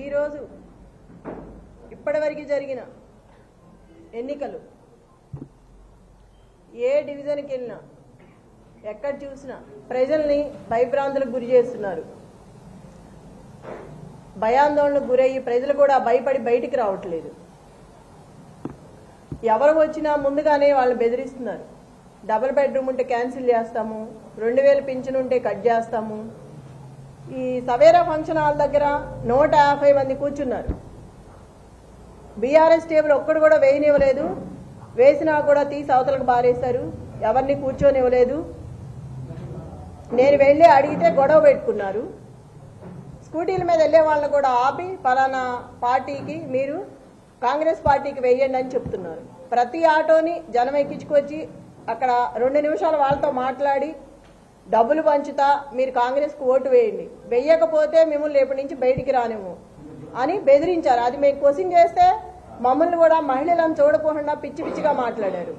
ఈరోజు ఇప్పటివరకు జరిగిన ఎన్నికలు ఏ డివిజన్కి వెళ్ళినా ఎక్కడ చూసినా ప్రజల్ని భయభ్రాంతులకు గురి చేస్తున్నారు. భయాందోళనకు గురయ్యి ప్రజలు కూడా భయపడి బయటికి రావట్లేదు. ఎవరు వచ్చినా ముందుగానే వాళ్ళని బెదిరిస్తున్నారు. డబుల్ బెడ్రూమ్ ఉంటే క్యాన్సిల్ చేస్తాము, 2000 పింఛన్ ఉంటే కట్ చేస్తాము. ఈ సవేరా ఫంక్షన్ హాల్ దగ్గర 150 మంది కూర్చున్నారు. బీఆర్ఎస్ టేబుల్ ఒక్కడు కూడా వేయనివ్వలేదు. వేసినా కూడా తీసి అవతలకు బారేశారు. ఎవరిని కూర్చొనివ్వలేదు. నేను వెళ్ళి అడిగితే గొడవ పెట్టుకున్నారు. స్కూటీల మీద వెళ్ళే వాళ్ళని కూడా ఆపి పలానా పార్టీకి మీరు కాంగ్రెస్ పార్టీకి వేయండి అని చెప్తున్నారు. ప్రతి ఆటోని జనం ఎక్కించుకొచ్చి అక్కడ 2 నిమిషాలు వాళ్ళతో మాట్లాడి డబ్బులు పంచుతా మీరు కాంగ్రెస్కు ఓటు వేయండి, వెయ్యకపోతే మిమ్మల్ని రేపటి నుంచి బయటికి రానివ్వు అని బెదిరించారు. అది మేము క్వశ్చన్ చేస్తే మమ్మల్ని కూడా మహిళలను చూడకుండా పిచ్చి పిచ్చిగా మాట్లాడారు.